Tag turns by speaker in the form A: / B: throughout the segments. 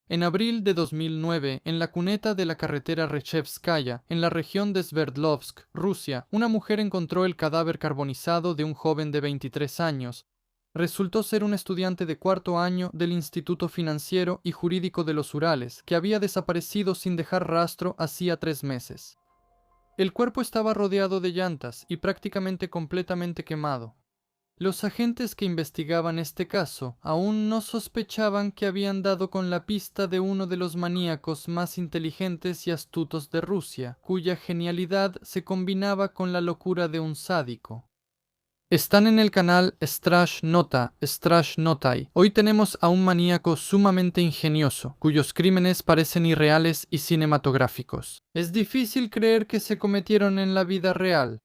A: En abril de 2009, en la cuneta de la carretera Rechevskaya, en la región de Sverdlovsk, Rusia, una mujer encontró el cadáver carbonizado de un joven de 23 años. Resultó ser un estudiante de cuarto año del Instituto Financiero y Jurídico de los Urales, que había desaparecido sin dejar rastro hacía 3 meses. El cuerpo estaba rodeado de llantas y prácticamente completamente quemado. Los agentes que investigaban este caso aún no sospechaban que habían dado con la pista de uno de los maníacos más inteligentes y astutos de Rusia, cuya genialidad se combinaba con la locura de un sádico. Están en el canal Strashnotai. Hoy tenemos a un maníaco sumamente ingenioso, cuyos crímenes parecen irreales y cinematográficos. Es difícil creer que se cometieron en la vida real.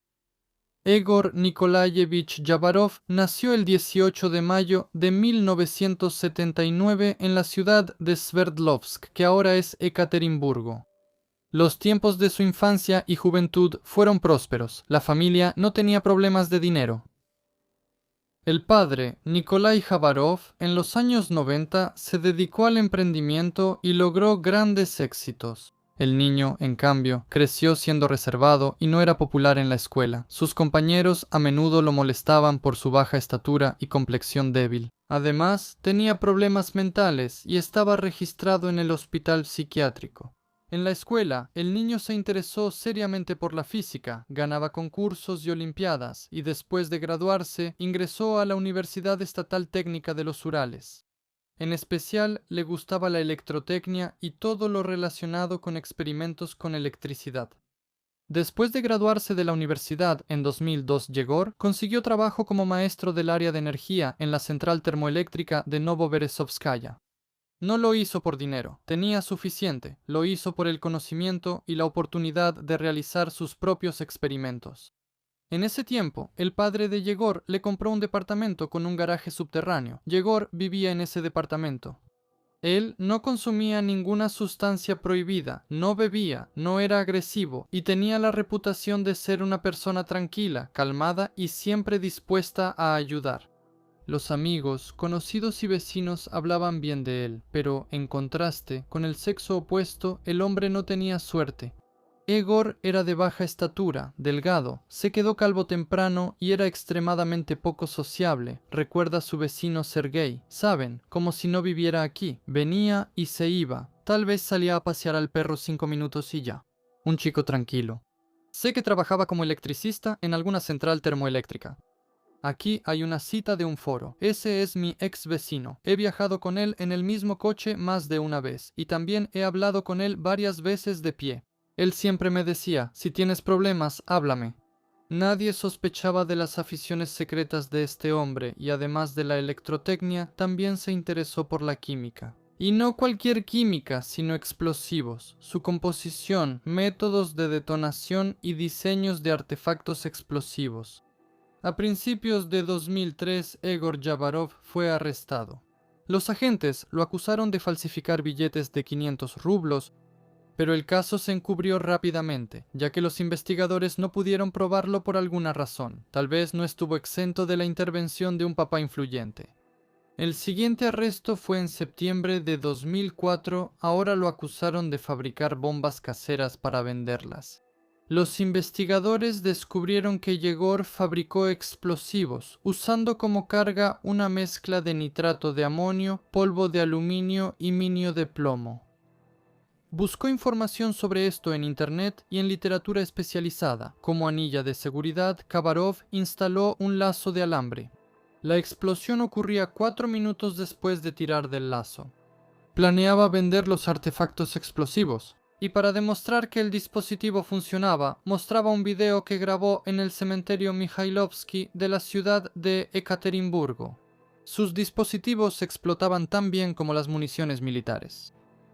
A: Egor Nikolayevich Yabarov nació el 18 de mayo de 1979 en la ciudad de Sverdlovsk, que ahora es Ekaterimburgo. Los tiempos de su infancia y juventud fueron prósperos. La familia no tenía problemas de dinero. El padre, Nikolai Jabarov, en los años 90 se dedicó al emprendimiento y logró grandes éxitos. El niño, en cambio, creció siendo reservado y no era popular en la escuela. Sus compañeros a menudo lo molestaban por su baja estatura y complexión débil. Además, tenía problemas mentales y estaba registrado en el hospital psiquiátrico. En la escuela, el niño se interesó seriamente por la física, ganaba concursos y olimpiadas, y después de graduarse, ingresó a la Universidad Estatal Técnica de los Urales. En especial, le gustaba la electrotecnia y todo lo relacionado con experimentos con electricidad. Después de graduarse de la universidad en 2002, Yegor consiguió trabajo como maestro del área de energía en la central termoeléctrica de Novoberezovskaya. No lo hizo por dinero, tenía suficiente, lo hizo por el conocimiento y la oportunidad de realizar sus propios experimentos. En ese tiempo, el padre de Yegor le compró un departamento con un garaje subterráneo. Yegor vivía en ese departamento. Él no consumía ninguna sustancia prohibida, no bebía, no era agresivo y tenía la reputación de ser una persona tranquila, calmada y siempre dispuesta a ayudar. Los amigos, conocidos y vecinos hablaban bien de él, pero, en contraste, con el sexo opuesto, el hombre no tenía suerte. Egor era de baja estatura, delgado, se quedó calvo temprano y era extremadamente poco sociable, recuerda su vecino Sergei. Saben, como si no viviera aquí. Venía y se iba. Tal vez salía a pasear al perro 5 minutos y ya. Un chico tranquilo. Sé que trabajaba como electricista en alguna central termoeléctrica. Aquí hay una cita de un foro. Ese es mi ex vecino. He viajado con él en el mismo coche más de una vez y también he hablado con él varias veces de pie. Él siempre me decía, si tienes problemas, háblame. Nadie sospechaba de las aficiones secretas de este hombre y además de la electrotecnia, también se interesó por la química. Y no cualquier química, sino explosivos, su composición, métodos de detonación y diseños de artefactos explosivos. A principios de 2003, Egor Yabarov fue arrestado. Los agentes lo acusaron de falsificar billetes de 500 rublos, pero el caso se encubrió rápidamente, ya que los investigadores no pudieron probarlo por alguna razón. Tal vez no estuvo exento de la intervención de un papá influyente. El siguiente arresto fue en septiembre de 2004, ahora lo acusaron de fabricar bombas caseras para venderlas. Los investigadores descubrieron que Yegor fabricó explosivos, usando como carga una mezcla de nitrato de amonio, polvo de aluminio y minio de plomo. Buscó información sobre esto en internet y en literatura especializada. Como anilla de seguridad, Kavarov instaló un lazo de alambre. La explosión ocurría 4 minutos después de tirar del lazo. Planeaba vender los artefactos explosivos, y para demostrar que el dispositivo funcionaba, mostraba un video que grabó en el cementerio Mikhailovsky de la ciudad de Ekaterimburgo. Sus dispositivos explotaban tan bien como las municiones militares.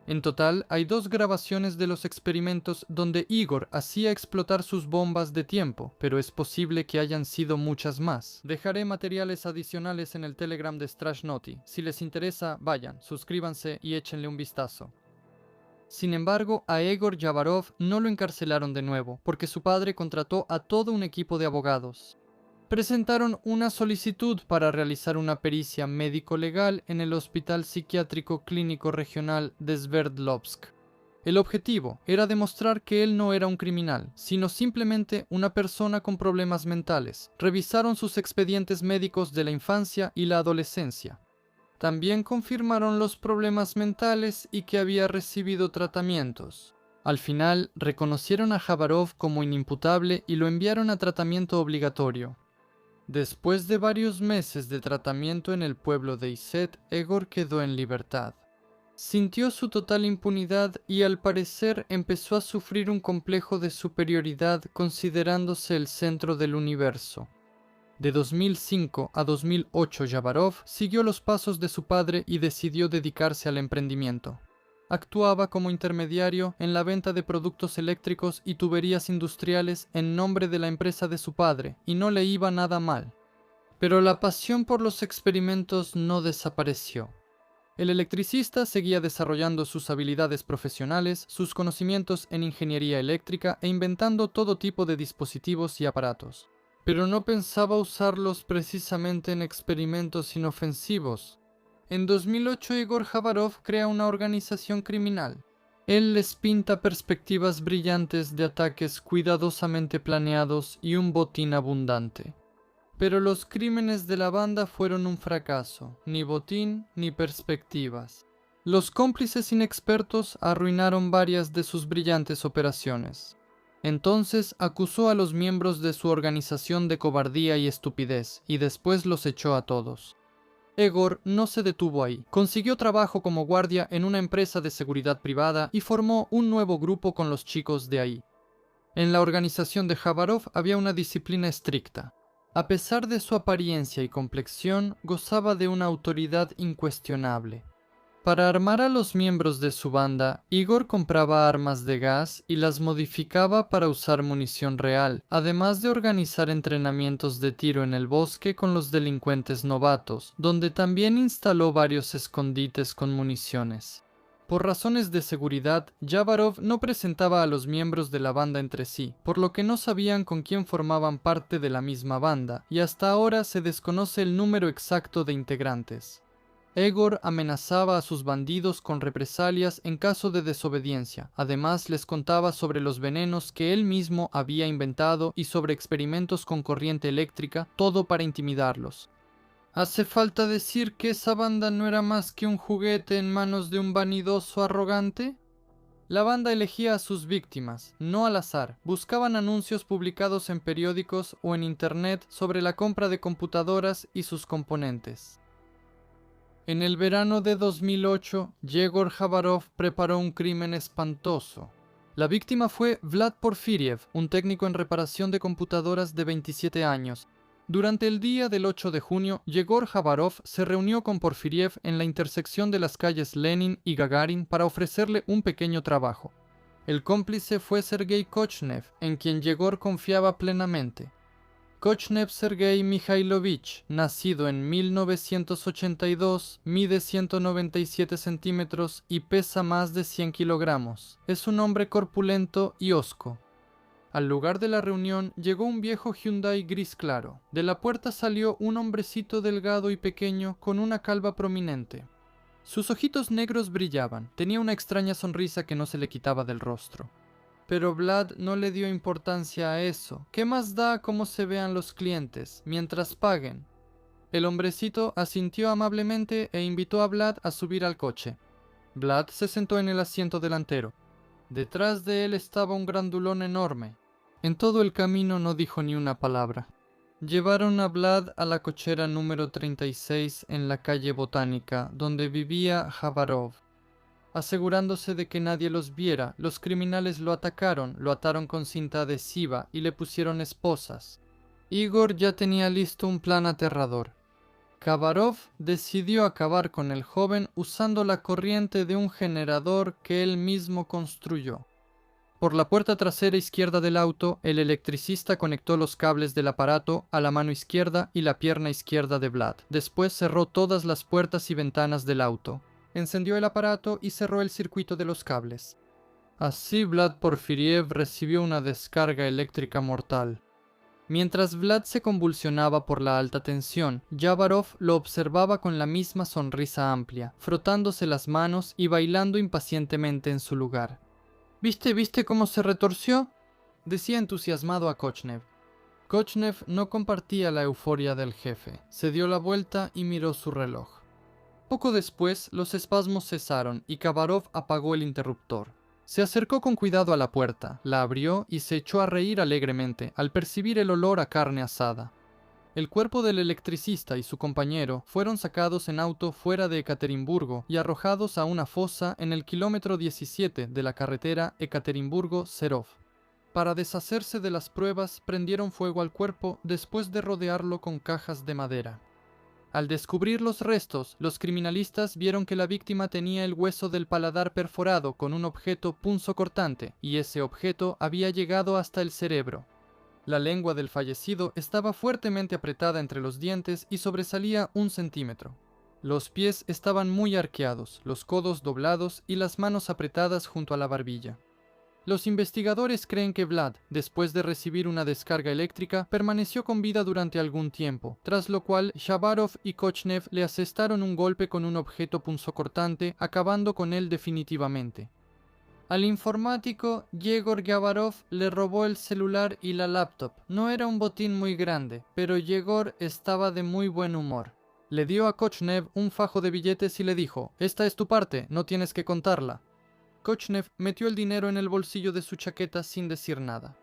A: En total, hay 2 grabaciones de los experimentos donde Igor hacía explotar sus bombas de tiempo, pero es posible que hayan sido muchas más. Dejaré materiales adicionales en el Telegram de Strashnoti. Si les interesa, vayan, suscríbanse y échenle un vistazo. Sin embargo, a Egor Yabarov no lo encarcelaron de nuevo, porque su padre contrató a todo un equipo de abogados. presentaron una solicitud para realizar una pericia médico-legal en el Hospital Psiquiátrico Clínico Regional de Sverdlovsk. El objetivo era demostrar que él no era un criminal, sino simplemente una persona con problemas mentales. Revisaron sus expedientes médicos de la infancia y la adolescencia. También confirmaron los problemas mentales y que había recibido tratamientos. Al final, reconocieron a Jabarov como inimputable y lo enviaron a tratamiento obligatorio. Después de varios meses de tratamiento en el pueblo de Izet, Egor quedó en libertad. Sintió su total impunidad y al parecer empezó a sufrir un complejo de superioridad considerándose el centro del universo. De 2005 a 2008 Jabarov siguió los pasos de su padre y decidió dedicarse al emprendimiento. Actuaba como intermediario en la venta de productos eléctricos y tuberías industriales en nombre de la empresa de su padre, y no le iba nada mal. Pero la pasión por los experimentos no desapareció. El electricista seguía desarrollando sus habilidades profesionales, sus conocimientos en ingeniería eléctrica e inventando todo tipo de dispositivos y aparatos. Pero no pensaba usarlos precisamente en experimentos inofensivos. En 2008 Egor Jabarov crea una organización criminal. Él les pinta perspectivas brillantes de ataques cuidadosamente planeados y un botín abundante. Pero los crímenes de la banda fueron un fracaso, ni botín ni perspectivas. Los cómplices inexpertos arruinaron varias de sus brillantes operaciones. Entonces acusó a los miembros de su organización de cobardía y estupidez, y después los echó a todos. Egor no se detuvo ahí. Consiguió trabajo como guardia en una empresa de seguridad privada y formó un nuevo grupo con los chicos de ahí. En la organización de Jabarov había una disciplina estricta. A pesar de su apariencia y complexión, gozaba de una autoridad incuestionable. Para armar a los miembros de su banda, Igor compraba armas de gas y las modificaba para usar munición real, además de organizar entrenamientos de tiro en el bosque con los delincuentes novatos, donde también instaló varios escondites con municiones. Por razones de seguridad, Jabarov no presentaba a los miembros de la banda entre sí, por lo que no sabían con quién formaban parte de la misma banda, y hasta ahora se desconoce el número exacto de integrantes. Egor amenazaba a sus bandidos con represalias en caso de desobediencia. Además, les contaba sobre los venenos que él mismo había inventado y sobre experimentos con corriente eléctrica, todo para intimidarlos. ¿Hace falta decir que esa banda no era más que un juguete en manos de un vanidoso arrogante? La banda elegía a sus víctimas, no al azar. Buscaban anuncios publicados en periódicos o en internet sobre la compra de computadoras y sus componentes. En el verano de 2008, Yegor Jabarov preparó un crimen espantoso. La víctima fue Vlad Porfiriev, un técnico en reparación de computadoras de 27 años. Durante el día del 8 de junio, Yegor Jabarov se reunió con Porfiriev en la intersección de las calles Lenin y Gagarin para ofrecerle un pequeño trabajo. El cómplice fue Sergei Kochnev, en quien Yegor confiaba plenamente. Kochnev Sergei Mikhailovich, nacido en 1982, mide 197 centímetros y pesa más de 100 kilogramos. Es un hombre corpulento y hosco. Al lugar de la reunión llegó un viejo Hyundai gris claro. De la puerta salió un hombrecito delgado y pequeño con una calva prominente. Sus ojitos negros brillaban, tenía una extraña sonrisa que no se le quitaba del rostro. Pero Vlad no le dio importancia a eso. ¿Qué más da cómo se vean los clientes, mientras paguen? El hombrecito asintió amablemente e invitó a Vlad a subir al coche. Vlad se sentó en el asiento delantero. Detrás de él estaba un grandulón enorme. En todo el camino no dijo ni una palabra. Llevaron a Vlad a la cochera número 36 en la calle Botánica, donde vivía Jabarov. Asegurándose de que nadie los viera, los criminales lo atacaron, lo ataron con cinta adhesiva y le pusieron esposas. Igor ya tenía listo un plan aterrador. Jabarov decidió acabar con el joven usando la corriente de un generador que él mismo construyó. Por la puerta trasera izquierda del auto, el electricista conectó los cables del aparato a la mano izquierda y la pierna izquierda de Vlad. Después cerró todas las puertas y ventanas del auto. Encendió el aparato y cerró el circuito de los cables. Así Vlad Porfiriev recibió una descarga eléctrica mortal. Mientras Vlad se convulsionaba por la alta tensión, Yavarov lo observaba con la misma sonrisa amplia, frotándose las manos y bailando impacientemente en su lugar. ¿Viste cómo se retorció?, decía entusiasmado a Kochnev. Kochnev no compartía la euforia del jefe. Se dio la vuelta y miró su reloj. Poco después, los espasmos cesaron y Kavarov apagó el interruptor. Se acercó con cuidado a la puerta, la abrió y se echó a reír alegremente al percibir el olor a carne asada. El cuerpo del electricista y su compañero fueron sacados en auto fuera de Ekaterimburgo y arrojados a una fosa en el kilómetro 17 de la carretera Ekaterimburgo-Serov. Para deshacerse de las pruebas, prendieron fuego al cuerpo después de rodearlo con cajas de madera. Al descubrir los restos, los criminalistas vieron que la víctima tenía el hueso del paladar perforado con un objeto punzocortante, y ese objeto había llegado hasta el cerebro. La lengua del fallecido estaba fuertemente apretada entre los dientes y sobresalía 1 centímetro. Los pies estaban muy arqueados, los codos doblados y las manos apretadas junto a la barbilla. Los investigadores creen que Vlad, después de recibir una descarga eléctrica, permaneció con vida durante algún tiempo, tras lo cual Shabarov y Kochnev le asestaron un golpe con un objeto punzocortante, acabando con él definitivamente. Al informático Yegor Yavarov le robó el celular y la laptop. No era un botín muy grande, pero Yegor estaba de muy buen humor. Le dio a Kochnev un fajo de billetes y le dijo: «Esta es tu parte, no tienes que contarla». Kochnev metió el dinero en el bolsillo de su chaqueta sin decir nada.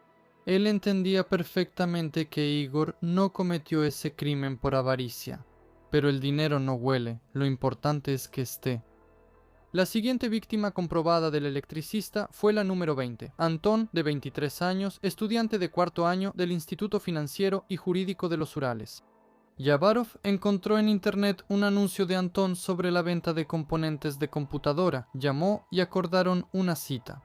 A: Él entendía perfectamente que Igor no cometió ese crimen por avaricia. Pero el dinero no huele, lo importante es que esté. La siguiente víctima comprobada del electricista fue la número 20, Antón, de 23 años, estudiante de 4º año del Instituto Financiero y Jurídico de los Urales. Yavarov encontró en internet un anuncio de Antón sobre la venta de componentes de computadora, llamó y acordaron una cita.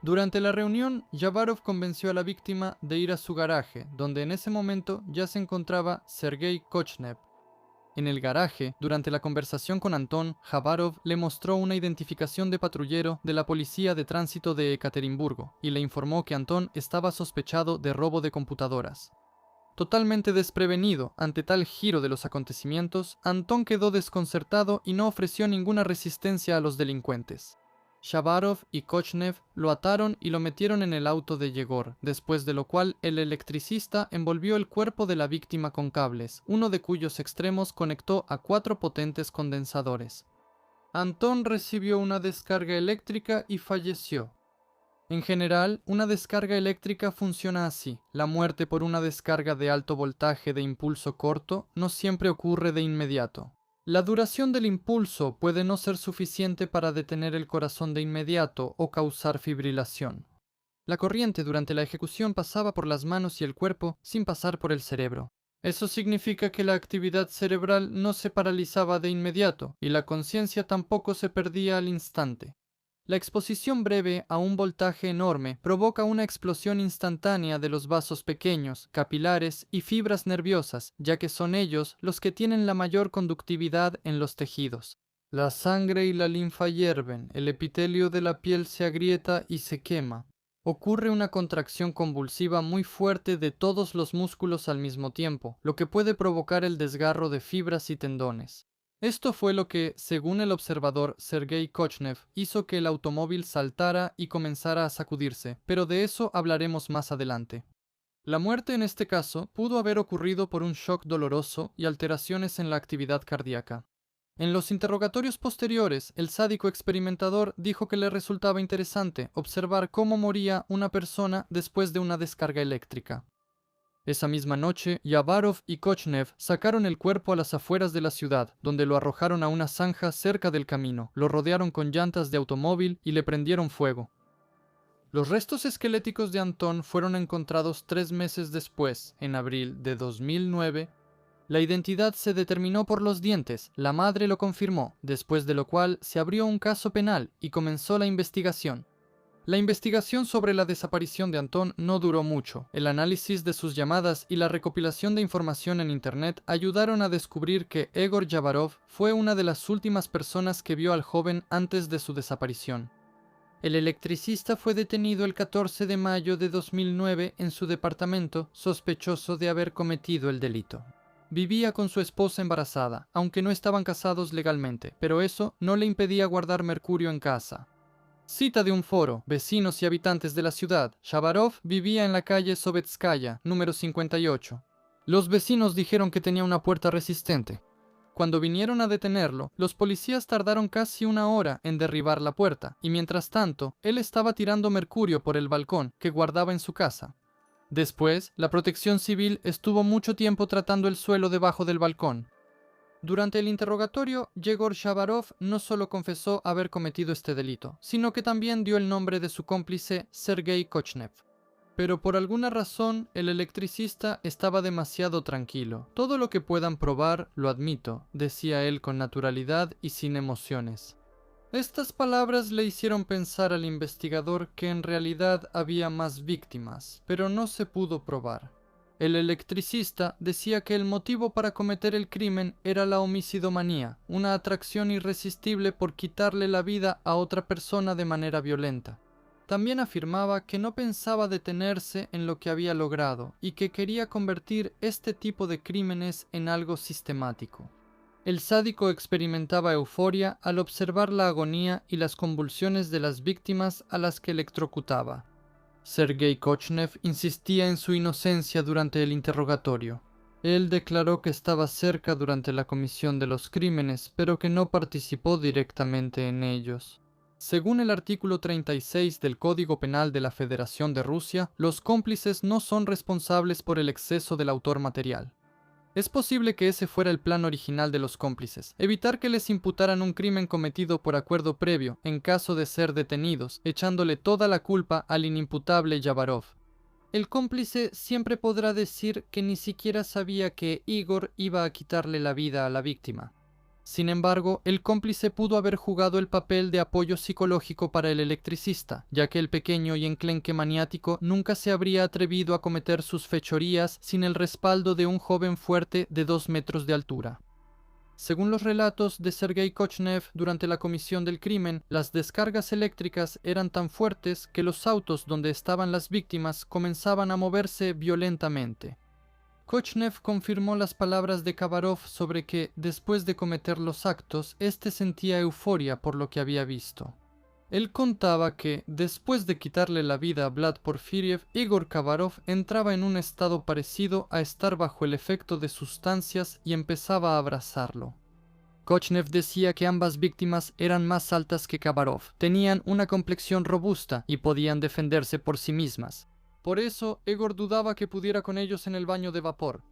A: Durante la reunión, Yavarov convenció a la víctima de ir a su garaje, donde en ese momento ya se encontraba Sergei Kochnev. En el garaje, durante la conversación con Antón, Yavarov le mostró una identificación de patrullero de la Policía de Tránsito de Ekaterimburgo y le informó que Antón estaba sospechado de robo de computadoras. Totalmente desprevenido ante tal giro de los acontecimientos, Antón quedó desconcertado y no ofreció ninguna resistencia a los delincuentes. Shabarov y Kochnev lo ataron y lo metieron en el auto de Yegor, después de lo cual el electricista envolvió el cuerpo de la víctima con cables, uno de cuyos extremos conectó a 4 potentes condensadores. Antón recibió una descarga eléctrica y falleció. En general, una descarga eléctrica funciona así. La muerte por una descarga de alto voltaje de impulso corto no siempre ocurre de inmediato. La duración del impulso puede no ser suficiente para detener el corazón de inmediato o causar fibrilación. La corriente durante la ejecución pasaba por las manos y el cuerpo sin pasar por el cerebro. Eso significa que la actividad cerebral no se paralizaba de inmediato y la conciencia tampoco se perdía al instante. La exposición breve a un voltaje enorme provoca una explosión instantánea de los vasos pequeños, capilares y fibras nerviosas, ya que son ellos los que tienen la mayor conductividad en los tejidos. La sangre y la linfa hierven, el epitelio de la piel se agrieta y se quema. Ocurre una contracción convulsiva muy fuerte de todos los músculos al mismo tiempo, lo que puede provocar el desgarro de fibras y tendones. Esto fue lo que, según el observador Sergei Kochnev, hizo que el automóvil saltara y comenzara a sacudirse, pero de eso hablaremos más adelante. La muerte en este caso pudo haber ocurrido por un shock doloroso y alteraciones en la actividad cardíaca. En los interrogatorios posteriores, el sádico experimentador dijo que le resultaba interesante observar cómo moría una persona después de una descarga eléctrica. Esa misma noche, Yavarov y Kochnev sacaron el cuerpo a las afueras de la ciudad, donde lo arrojaron a una zanja cerca del camino, lo rodearon con llantas de automóvil y le prendieron fuego. Los restos esqueléticos de Antón fueron encontrados 3 meses después, en abril de 2009. La identidad se determinó por los dientes, la madre lo confirmó, después de lo cual se abrió un caso penal y comenzó la investigación. La investigación sobre la desaparición de Antón no duró mucho. El análisis de sus llamadas y la recopilación de información en Internet ayudaron a descubrir que Egor Yavarov fue una de las últimas personas que vio al joven antes de su desaparición. El electricista fue detenido el 14 de mayo de 2009 en su departamento, sospechoso de haber cometido el delito. Vivía con su esposa embarazada, aunque no estaban casados legalmente, pero eso no le impedía guardar mercurio en casa. Cita de un foro, vecinos y habitantes de la ciudad. Shabarov vivía en la calle Sovetskaya, número 58. Los vecinos dijeron que tenía una puerta resistente. Cuando vinieron a detenerlo, los policías tardaron casi una hora en derribar la puerta, y mientras tanto, él estaba tirando mercurio por el balcón que guardaba en su casa. Después, la protección civil estuvo mucho tiempo tratando el suelo debajo del balcón. Durante el interrogatorio, Yegor Shabarov no solo confesó haber cometido este delito, sino que también dio el nombre de su cómplice, Sergei Kochnev. Pero por alguna razón, el electricista estaba demasiado tranquilo. Todo lo que puedan probar, lo admito, decía él con naturalidad y sin emociones. Estas palabras le hicieron pensar al investigador que en realidad había más víctimas, pero no se pudo probar. El electricista decía que el motivo para cometer el crimen era la homicidomanía, una atracción irresistible por quitarle la vida a otra persona de manera violenta. También afirmaba que no pensaba detenerse en lo que había logrado y que quería convertir este tipo de crímenes en algo sistemático. El sádico experimentaba euforia al observar la agonía y las convulsiones de las víctimas a las que electrocutaba. Sergei Kochnev insistía en su inocencia durante el interrogatorio. Él declaró que estaba cerca durante la comisión de los crímenes, pero que no participó directamente en ellos. Según el artículo 36 del Código Penal de la Federación de Rusia, los cómplices no son responsables por el exceso del autor material. Es posible que ese fuera el plan original de los cómplices, evitar que les imputaran un crimen cometido por acuerdo previo en caso de ser detenidos, echándole toda la culpa al inimputable Yavarov. El cómplice siempre podrá decir que ni siquiera sabía que Igor iba a quitarle la vida a la víctima. Sin embargo, el cómplice pudo haber jugado el papel de apoyo psicológico para el electricista, ya que el pequeño y enclenque maniático nunca se habría atrevido a cometer sus fechorías sin el respaldo de un joven fuerte de 2 metros de altura. Según los relatos de Sergei Kochnev durante la comisión del crimen, las descargas eléctricas eran tan fuertes que los autos donde estaban las víctimas comenzaban a moverse violentamente. Kochnev confirmó las palabras de Kavarov sobre que, después de cometer los actos, éste sentía euforia por lo que había visto. Él contaba que, después de quitarle la vida a Vlad Porfiriev, Igor Kavarov entraba en un estado parecido a estar bajo el efecto de sustancias y empezaba a abrazarlo. Kochnev decía que ambas víctimas eran más altas que Kavarov, tenían una complexión robusta y podían defenderse por sí mismas. Por eso, Egor dudaba que pudiera con ellos en el baño de vapor.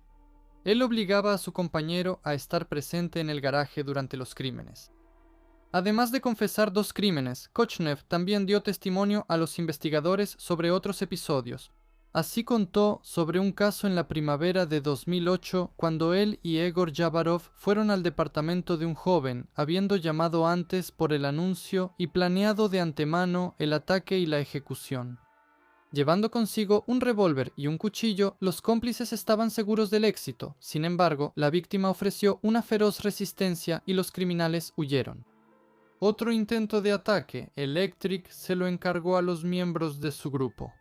A: Él obligaba a su compañero a estar presente en el garaje durante los crímenes. Además de confesar 2 crímenes, Kochnev también dio testimonio a los investigadores sobre otros episodios. Así contó sobre un caso en la primavera de 2008 cuando él y Egor Yavarov fueron al departamento de un joven, habiendo llamado antes por el anuncio y planeado de antemano el ataque y la ejecución. Llevando consigo un revólver y un cuchillo, los cómplices estaban seguros del éxito. Sin embargo, la víctima ofreció una feroz resistencia y los criminales huyeron. Otro intento de ataque, Electric se lo encargó a los miembros de su grupo.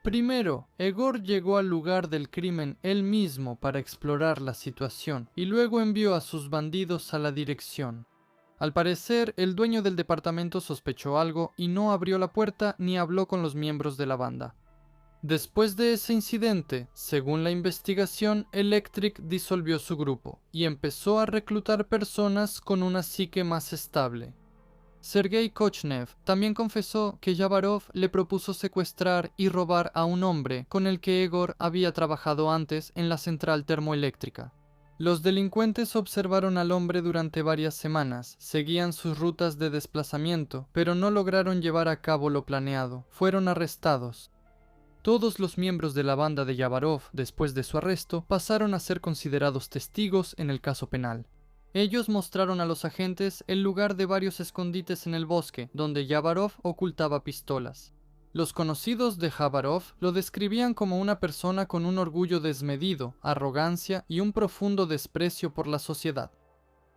A: Primero, Egor llegó al lugar del crimen él mismo para explorar la situación y luego envió a sus bandidos a la dirección. Al parecer, el dueño del departamento sospechó algo y no abrió la puerta ni habló con los miembros de la banda. Después de ese incidente, según la investigación, Electric disolvió su grupo y empezó a reclutar personas con una psique más estable. Sergei Kochnev también confesó que Yavarov le propuso secuestrar y robar a un hombre con el que Egor había trabajado antes en la central termoeléctrica. Los delincuentes observaron al hombre durante varias semanas, seguían sus rutas de desplazamiento, pero no lograron llevar a cabo lo planeado. Fueron arrestados. Todos los miembros de la banda de Yavarov, después de su arresto, pasaron a ser considerados testigos en el caso penal. Ellos mostraron a los agentes el lugar de varios escondites en el bosque, donde Yavarov ocultaba pistolas. Los conocidos de Javarov lo describían como una persona con un orgullo desmedido, arrogancia y un profundo desprecio por la sociedad.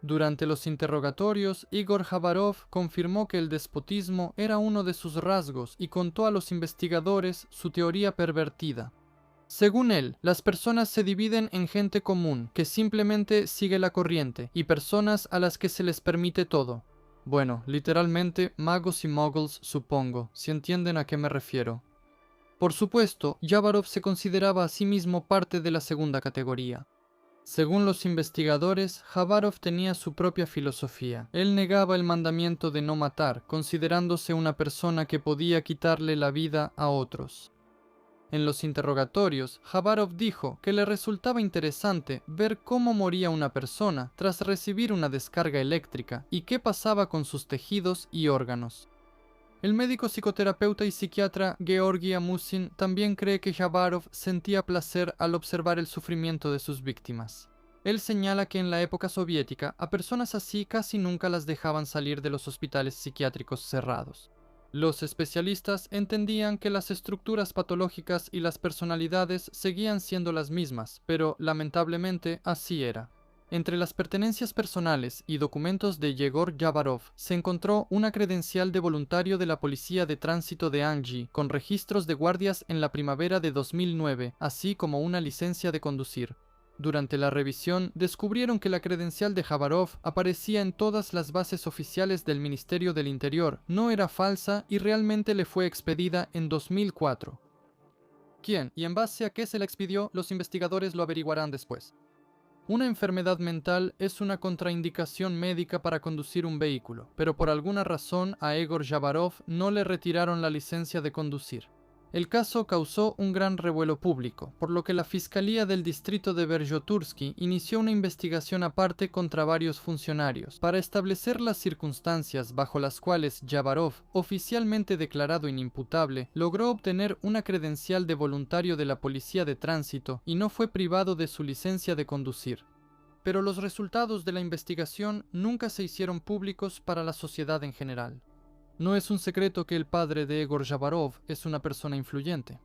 A: Durante los interrogatorios, Igor Jabarov confirmó que el despotismo era uno de sus rasgos y contó a los investigadores su teoría pervertida. Según él, las personas se dividen en gente común, que simplemente sigue la corriente, y personas a las que se les permite todo. Bueno, literalmente, magos y muggles, supongo, si entienden a qué me refiero. Por supuesto, Jabarov se consideraba a sí mismo parte de la segunda categoría. Según los investigadores, Jabarov tenía su propia filosofía. Él negaba el mandamiento de no matar, considerándose una persona que podía quitarle la vida a otros. En los interrogatorios, Jabarov dijo que le resultaba interesante ver cómo moría una persona tras recibir una descarga eléctrica y qué pasaba con sus tejidos y órganos. El médico psicoterapeuta y psiquiatra Georgi Amusin también cree que Jabarov sentía placer al observar el sufrimiento de sus víctimas. Él señala que en la época soviética a personas así casi nunca las dejaban salir de los hospitales psiquiátricos cerrados. Los especialistas entendían que las estructuras patológicas y las personalidades seguían siendo las mismas, pero lamentablemente así era. Entre las pertenencias personales y documentos de Yegor Jabarov se encontró una credencial de voluntario de la Policía de Tránsito de Angie con registros de guardias en la primavera de 2009, así como una licencia de conducir. Durante la revisión, descubrieron que la credencial de Jabarov aparecía en todas las bases oficiales del Ministerio del Interior, no era falsa y realmente le fue expedida en 2004. ¿Quién y en base a qué se la expidió? Los investigadores lo averiguarán después. Una enfermedad mental es una contraindicación médica para conducir un vehículo, pero por alguna razón a Egor Jabarov no le retiraron la licencia de conducir. El caso causó un gran revuelo público, por lo que la Fiscalía del Distrito de Berjotursky inició una investigación aparte contra varios funcionarios para establecer las circunstancias bajo las cuales Jabarov, oficialmente declarado inimputable, logró obtener una credencial de voluntario de la Policía de Tránsito y no fue privado de su licencia de conducir. Pero los resultados de la investigación nunca se hicieron públicos para la sociedad en general. No es un secreto que el padre de Egor Jabarov es una persona influyente.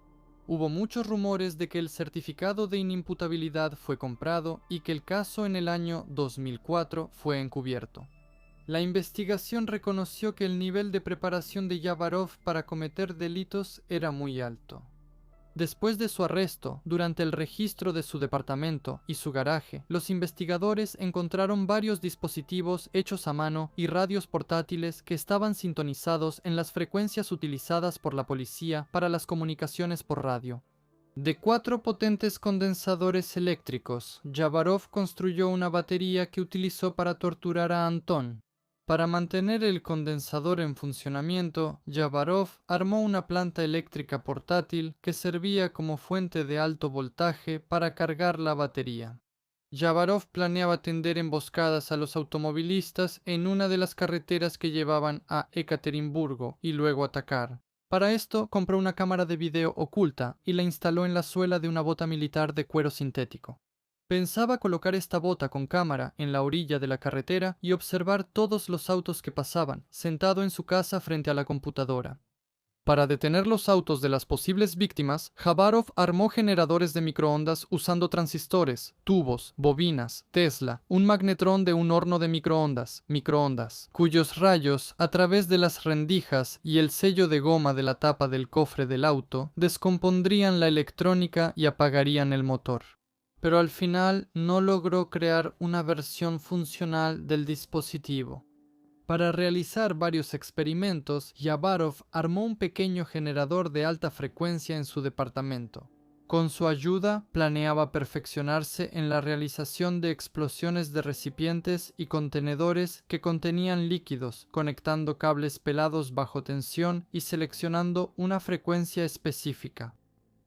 A: Hubo muchos rumores de que el certificado de inimputabilidad fue comprado y que el caso en el año 2004 fue encubierto. La investigación reconoció que el nivel de preparación de Jabarov para cometer delitos era muy alto. Después de su arresto, durante el registro de su departamento y su garaje, los investigadores encontraron varios dispositivos hechos a mano y radios portátiles que estaban sintonizados en las frecuencias utilizadas por la policía para las comunicaciones por radio. De 4 potentes condensadores eléctricos, Jabarov construyó una batería que utilizó para torturar a Anton. Para mantener el condensador en funcionamiento, Jabarov armó una planta eléctrica portátil que servía como fuente de alto voltaje para cargar la batería. Jabarov planeaba tender emboscadas a los automovilistas en una de las carreteras que llevaban a Ekaterimburgo y luego atacar. Para esto compró una cámara de video oculta y la instaló en la suela de una bota militar de cuero sintético. Pensaba colocar esta bota con cámara en la orilla de la carretera y observar todos los autos que pasaban, sentado en su casa frente a la computadora. Para detener los autos de las posibles víctimas, Jabarov armó generadores de microondas usando transistores, tubos, bobinas, Tesla, un magnetrón de un horno de microondas, cuyos rayos, a través de las rendijas y el sello de goma de la tapa del cofre del auto, descompondrían la electrónica y apagarían el motor. Pero al final no logró crear una versión funcional del dispositivo. Para realizar varios experimentos, Jabarov armó un pequeño generador de alta frecuencia en su departamento. Con su ayuda, planeaba perfeccionarse en la realización de explosiones de recipientes y contenedores que contenían líquidos, conectando cables pelados bajo tensión y seleccionando una frecuencia específica.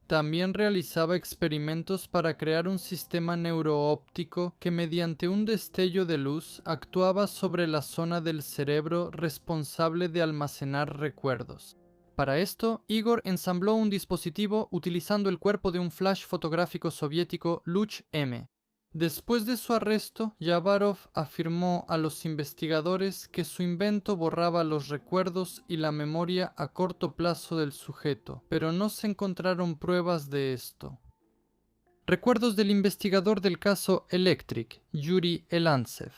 A: También realizaba experimentos para crear un sistema neuroóptico que mediante un destello de luz actuaba sobre la zona del cerebro responsable de almacenar recuerdos. Para esto, Igor ensambló un dispositivo utilizando el cuerpo de un flash fotográfico soviético Luch-M. Después de su arresto, Jabarov afirmó a los investigadores que su invento borraba los recuerdos y la memoria a corto plazo del sujeto, pero no se encontraron pruebas de esto. Recuerdos del investigador del caso Electric, Yuri Elantsev.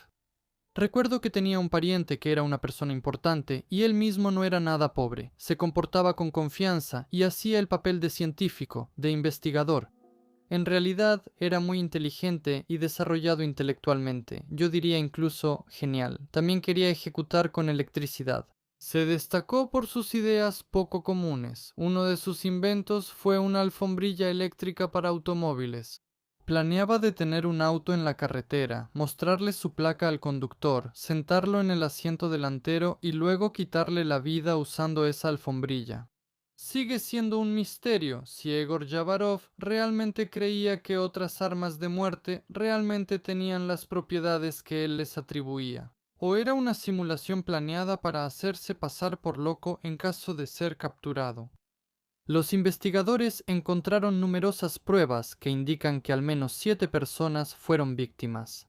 A: Recuerdo que tenía un pariente que era una persona importante y él mismo no era nada pobre. Se comportaba con confianza y hacía el papel de científico, de investigador. En realidad era muy inteligente y desarrollado intelectualmente, yo diría incluso genial. También quería ejecutar con electricidad. Se destacó por sus ideas poco comunes. Uno de sus inventos fue una alfombrilla eléctrica para automóviles. Planeaba detener un auto en la carretera, mostrarle su placa al conductor, sentarlo en el asiento delantero y luego quitarle la vida usando esa alfombrilla. Sigue siendo un misterio si Egor Jabarov realmente creía que otras armas de muerte realmente tenían las propiedades que él les atribuía, o era una simulación planeada para hacerse pasar por loco en caso de ser capturado. Los investigadores encontraron numerosas pruebas que indican que al menos 7 personas fueron víctimas.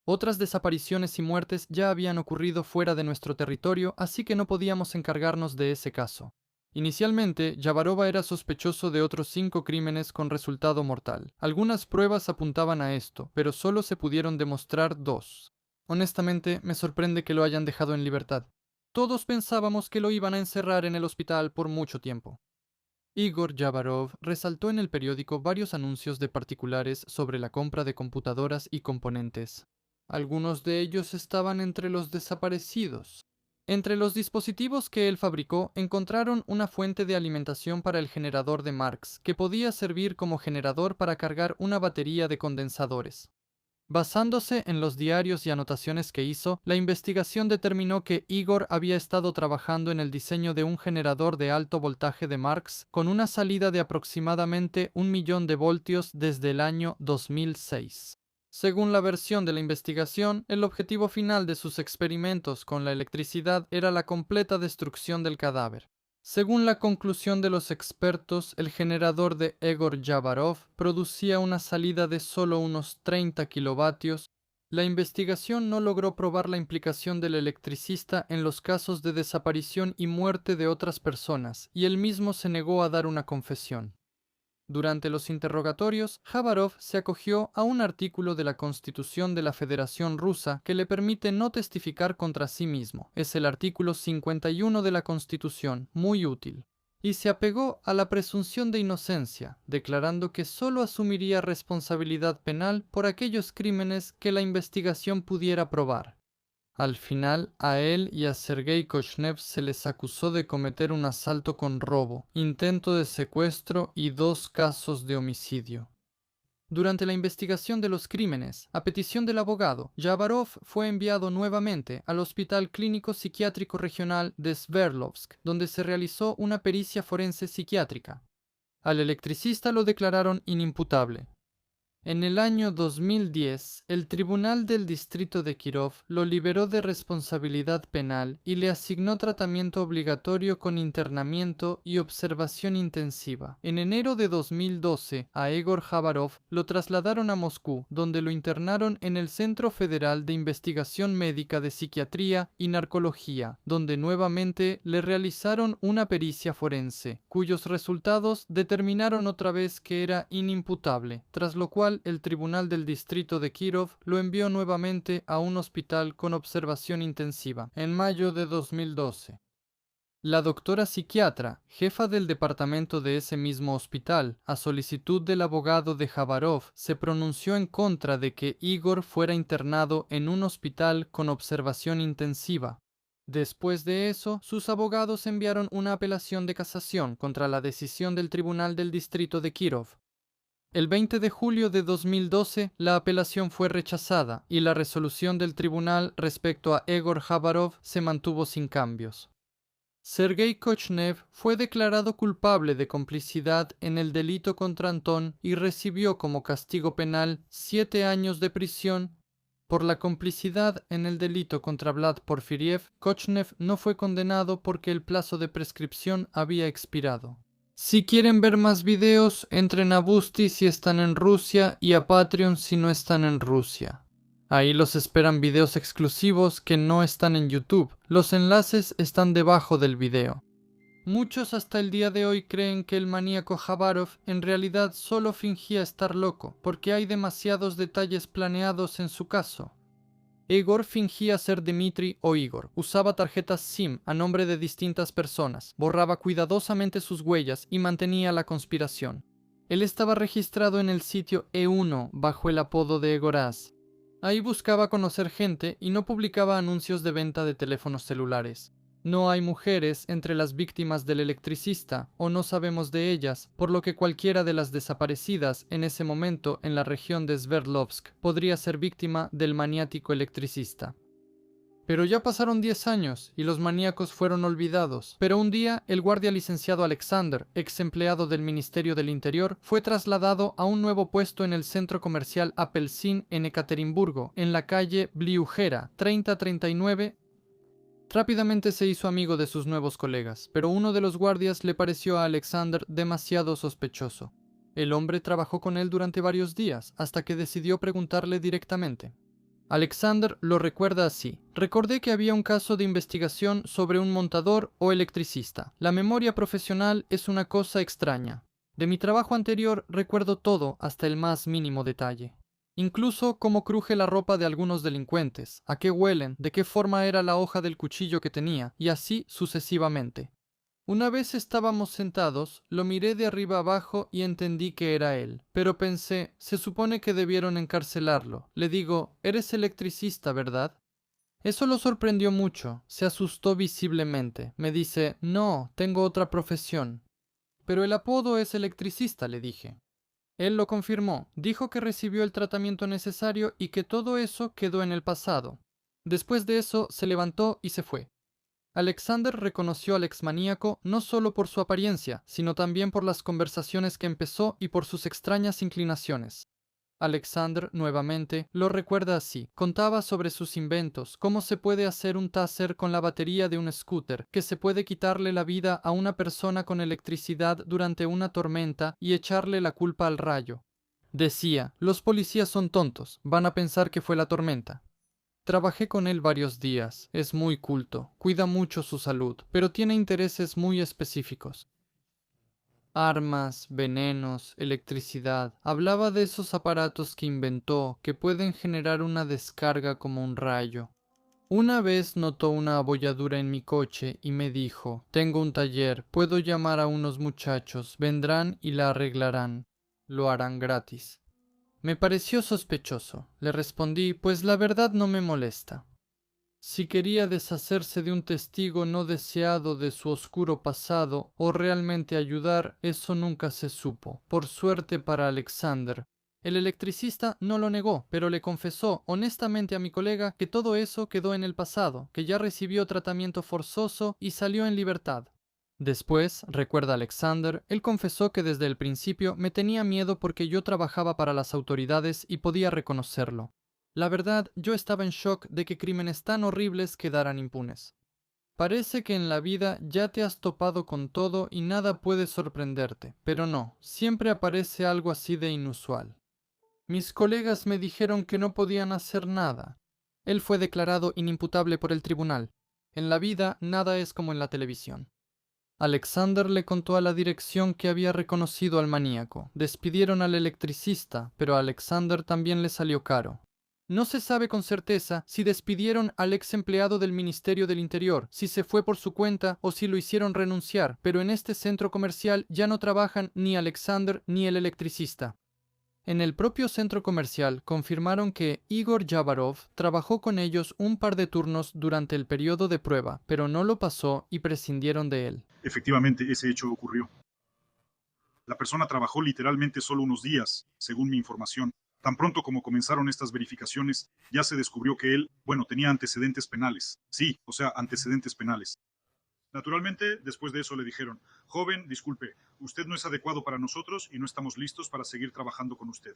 A: Otras desapariciones y muertes ya habían ocurrido fuera de nuestro territorio, así que no podíamos encargarnos de ese caso. Inicialmente, Jabarova era sospechoso de otros 5 crímenes con resultado mortal. Algunas pruebas apuntaban a esto, pero solo se pudieron demostrar 2. Honestamente, me sorprende que lo hayan dejado en libertad. Todos pensábamos que lo iban a encerrar en el hospital por mucho tiempo. Igor Jabarov resaltó en el periódico varios anuncios de particulares sobre la compra de computadoras y componentes. Algunos de ellos estaban entre los desaparecidos. Entre los dispositivos que él fabricó encontraron una fuente de alimentación para el generador de Marx, que podía servir como generador para cargar una batería de condensadores. Basándose en los diarios y anotaciones que hizo, la investigación determinó que Igor había estado trabajando en el diseño de un generador de alto voltaje de Marx con una salida de aproximadamente 1.000.000 de voltios desde el año 2006. Según la versión de la investigación, el objetivo final de sus experimentos con la electricidad era la completa destrucción del cadáver. Según la conclusión de los expertos, el generador de Egor Jabarov producía una salida de solo unos 30 kilovatios. La investigación no logró probar la implicación del electricista en los casos de desaparición y muerte de otras personas, y él mismo se negó a dar una confesión. Durante los interrogatorios, Jabarov se acogió a un artículo de la Constitución de la Federación Rusa que le permite no testificar contra sí mismo. Es el artículo 51 de la Constitución, muy útil. Y se apegó a la presunción de inocencia, declarando que solo asumiría responsabilidad penal por aquellos crímenes que la investigación pudiera probar. Al final, a él y a Sergei Kochnev se les acusó de cometer un asalto con robo, intento de secuestro y 2 casos de homicidio. Durante la investigación de los crímenes, a petición del abogado, Jabarov fue enviado nuevamente al Hospital Clínico Psiquiátrico Regional de Sverdlovsk, donde se realizó una pericia forense psiquiátrica. Al electricista lo declararon inimputable. En el año 2010, el Tribunal del Distrito de Kirov lo liberó de responsabilidad penal y le asignó tratamiento obligatorio con internamiento y observación intensiva. En enero de 2012, a Egor Jabarov lo trasladaron a Moscú, donde lo internaron en el Centro Federal de Investigación Médica de Psiquiatría y Narcología, donde nuevamente le realizaron una pericia forense, cuyos resultados determinaron otra vez que era inimputable, tras lo cual el Tribunal del Distrito de Kirov lo envió nuevamente a un hospital con observación intensiva, en mayo de 2012. La doctora psiquiatra, jefa del departamento de ese mismo hospital, a solicitud del abogado de Jabarov, se pronunció en contra de que Igor fuera internado en un hospital con observación intensiva. Después de eso, sus abogados enviaron una apelación de casación contra la decisión del Tribunal del Distrito de Kirov. El 20 de julio de 2012, la apelación fue rechazada y la resolución del tribunal respecto a Egor Jabarov se mantuvo sin cambios. Sergei Kochnev fue declarado culpable de complicidad en el delito contra Anton y recibió como castigo penal 7 años de prisión. Por la complicidad en el delito contra Vlad Porfiriev, Kochnev no fue condenado porque el plazo de prescripción había expirado. Si quieren ver más videos, entren a Boosty si están en Rusia y a Patreon si no están en Rusia. Ahí los esperan videos exclusivos que no están en YouTube. Los enlaces están debajo del video. Muchos hasta el día de hoy creen que el maníaco Jabarov en realidad solo fingía estar loco, porque hay demasiados detalles planeados en su caso. Egor fingía ser Dmitri o Igor, usaba tarjetas SIM a nombre de distintas personas, borraba cuidadosamente sus huellas y mantenía la conspiración. Él estaba registrado en el sitio E1 bajo el apodo de Egoraz. Ahí buscaba conocer gente y no publicaba anuncios de venta de teléfonos celulares. No hay mujeres entre las víctimas del electricista, o no sabemos de ellas, por lo que cualquiera de las desaparecidas en ese momento en la región de Sverdlovsk podría ser víctima del maniático electricista. Pero ya pasaron 10 años y los maníacos fueron olvidados. Pero un día, el guardia licenciado Alexander, ex empleado del Ministerio del Interior, fue trasladado a un nuevo puesto en el centro comercial Apelsin en Ekaterimburgo, en la calle Bliujera, 3039. Rápidamente se hizo amigo de sus nuevos colegas, pero uno de los guardias le pareció a Alexander demasiado sospechoso. El hombre trabajó con él durante varios días, hasta que decidió preguntarle directamente. Alexander lo recuerda así: recordé que había un caso de investigación sobre un montador o electricista. La memoria profesional es una cosa extraña. De mi trabajo anterior recuerdo todo hasta el más mínimo detalle. Incluso cómo cruje la ropa de algunos delincuentes, a qué huelen, de qué forma era la hoja del cuchillo que tenía, y así sucesivamente. Una vez estábamos sentados, lo miré de arriba abajo y entendí que era él. Pero pensé, se supone que debieron encarcelarlo. Le digo, eres electricista, ¿verdad? Eso lo sorprendió mucho, se asustó visiblemente. Me dice, no, tengo otra profesión. Pero el apodo es electricista, le dije. Él lo confirmó, dijo que recibió el tratamiento necesario y que todo eso quedó en el pasado. Después de eso, se levantó y se fue. Alexander reconoció al exmaníaco no solo por su apariencia, sino también por las conversaciones que empezó y por sus extrañas inclinaciones. Alexander, nuevamente, lo recuerda así. Contaba sobre sus inventos, cómo se puede hacer un taser con la batería de un scooter, que se puede quitarle la vida a una persona con electricidad durante una tormenta y echarle la culpa al rayo. Decía, los policías son tontos, van a pensar que fue la tormenta. Trabajé con él varios días, es muy culto, cuida mucho su salud, pero tiene intereses muy específicos. Armas, venenos, electricidad. Hablaba de esos aparatos que inventó, que pueden generar una descarga como un rayo. Una vez notó una abolladura en mi coche y me dijo, tengo un taller, puedo llamar a unos muchachos, vendrán y la arreglarán. Lo harán gratis. Me pareció sospechoso. Le respondí, pues la verdad no me molesta. Si quería deshacerse de un testigo no deseado de su oscuro pasado o realmente ayudar, eso nunca se supo. Por suerte para Alexander. El electricista no lo negó, pero le confesó honestamente a mi colega que todo eso quedó en el pasado, que ya recibió tratamiento forzoso y salió en libertad. Después, recuerda Alexander, él confesó que desde el principio me tenía miedo porque yo trabajaba para las autoridades y podía reconocerlo. La verdad, yo estaba en shock de que crímenes tan horribles quedaran impunes. Parece que en la vida ya te has topado con todo y nada puede sorprenderte, pero no, siempre aparece algo así de inusual. Mis colegas me dijeron que no podían hacer nada. Él fue declarado inimputable por el tribunal. En la vida nada es como en la televisión. Alexander le contó a la dirección que había reconocido al maníaco. Despidieron al electricista, pero a Alexander también le salió caro. No se sabe con certeza si despidieron al ex empleado del Ministerio del Interior, si se fue por su cuenta o si lo hicieron renunciar, pero en este centro comercial ya no trabajan ni Alexander ni el electricista. En el propio centro comercial confirmaron que Igor Yavarov trabajó con ellos un par de turnos durante el periodo de prueba, pero no lo pasó y prescindieron de él.
B: Efectivamente, ese hecho ocurrió. La persona trabajó literalmente solo unos días, según mi información. Tan pronto como comenzaron estas verificaciones, ya se descubrió que él, tenía antecedentes penales. Sí, o sea, antecedentes penales. Naturalmente, después de eso le dijeron, joven, disculpe, usted no es adecuado para nosotros y no estamos listos para seguir trabajando con usted.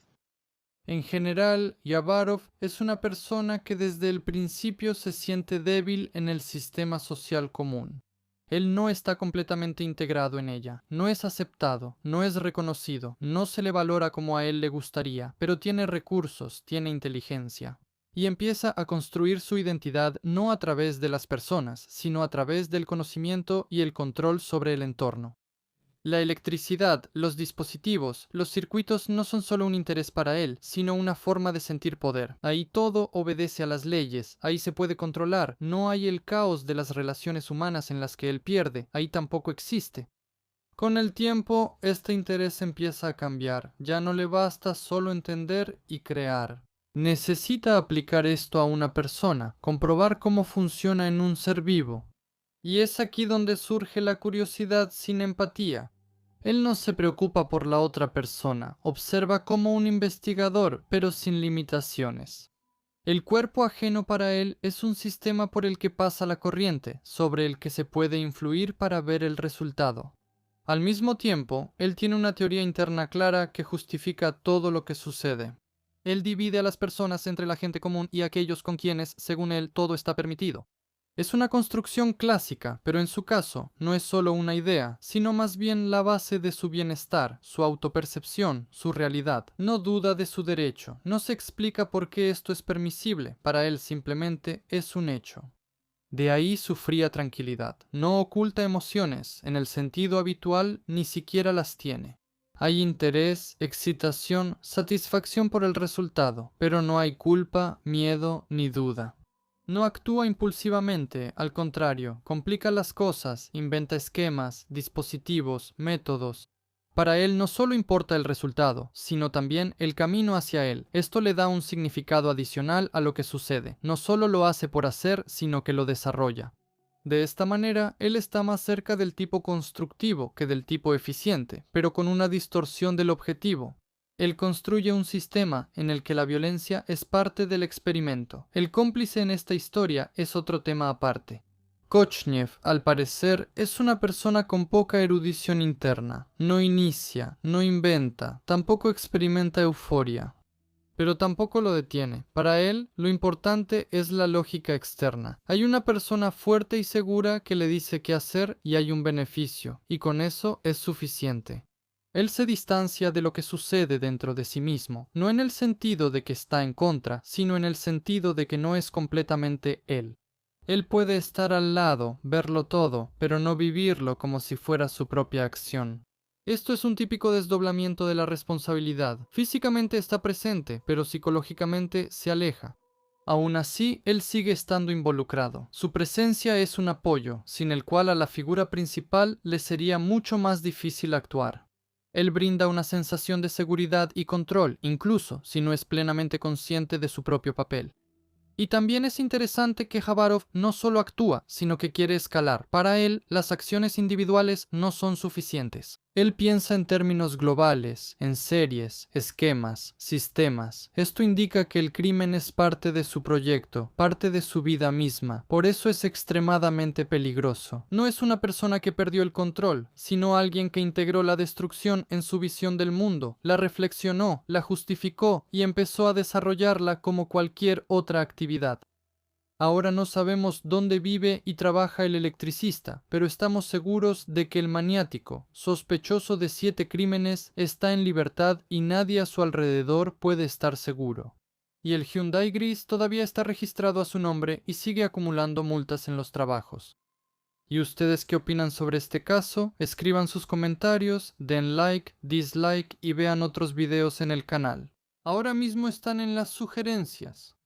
A: En general, Yavarov es una persona que desde el principio se siente débil en el sistema social común. Él no está completamente integrado en ella, no es aceptado, no es reconocido, no se le valora como a él le gustaría, pero tiene recursos, tiene inteligencia. Y empieza a construir su identidad no a través de las personas, sino a través del conocimiento y el control sobre el entorno. La electricidad, los dispositivos, los circuitos no son solo un interés para él, sino una forma de sentir poder. Ahí todo obedece a las leyes, ahí se puede controlar, no hay el caos de las relaciones humanas en las que él pierde, ahí tampoco existe. Con el tiempo, este interés empieza a cambiar, ya no le basta solo entender y crear. Necesita aplicar esto a una persona, comprobar cómo funciona en un ser vivo. Y es aquí donde surge la curiosidad sin empatía. Él no se preocupa por la otra persona, observa como un investigador, pero sin limitaciones. El cuerpo ajeno para él es un sistema por el que pasa la corriente, sobre el que se puede influir para ver el resultado. Al mismo tiempo, él tiene una teoría interna clara que justifica todo lo que sucede. Él divide a las personas entre la gente común y aquellos con quienes, según él, todo está permitido. Es una construcción clásica, pero en su caso no es solo una idea, sino más bien la base de su bienestar, su autopercepción, su realidad. No duda de su derecho, no se explica por qué esto es permisible, para él simplemente es un hecho. De ahí su fría tranquilidad. No oculta emociones, en el sentido habitual ni siquiera las tiene. Hay interés, excitación, satisfacción por el resultado, pero no hay culpa, miedo ni duda. No actúa impulsivamente, al contrario, complica las cosas, inventa esquemas, dispositivos, métodos. Para él no solo importa el resultado, sino también el camino hacia él. Esto le da un significado adicional a lo que sucede. No solo lo hace por hacer, sino que lo desarrolla. De esta manera, él está más cerca del tipo constructivo que del tipo eficiente, pero con una distorsión del objetivo. Él construye un sistema en el que la violencia es parte del experimento. El cómplice en esta historia es otro tema aparte. Kochnev, al parecer, es una persona con poca erudición interna. No inicia, no inventa, tampoco experimenta euforia. Pero tampoco lo detiene. Para él, lo importante es la lógica externa. Hay una persona fuerte y segura que le dice qué hacer y hay un beneficio, y con eso es suficiente. Él se distancia de lo que sucede dentro de sí mismo, no en el sentido de que está en contra, sino en el sentido de que no es completamente él. Él puede estar al lado, verlo todo, pero no vivirlo como si fuera su propia acción. Esto es un típico desdoblamiento de la responsabilidad. Físicamente está presente, pero psicológicamente se aleja. Aún así, él sigue estando involucrado. Su presencia es un apoyo, sin el cual a la figura principal le sería mucho más difícil actuar. Él brinda una sensación de seguridad y control, incluso si no es plenamente consciente de su propio papel. Y también es interesante que Jabarov no solo actúa, sino que quiere escalar. Para él, las acciones individuales no son suficientes. Él piensa en términos globales, en series, esquemas, sistemas. Esto indica que el crimen es parte de su proyecto, parte de su vida misma. Por eso es extremadamente peligroso. No es una persona que perdió el control, sino alguien que integró la destrucción en su visión del mundo, la reflexionó, la justificó y empezó a desarrollarla como cualquier otra actividad. Ahora no sabemos dónde vive y trabaja el electricista, pero estamos seguros de que el maniático, sospechoso de 7 crímenes, está en libertad y nadie a su alrededor puede estar seguro. Y el Hyundai gris todavía está registrado a su nombre y sigue acumulando multas en los trabajos. ¿Y ustedes qué opinan sobre este caso? Escriban sus comentarios, den like, dislike y vean otros videos en el canal. Ahora mismo están en las sugerencias.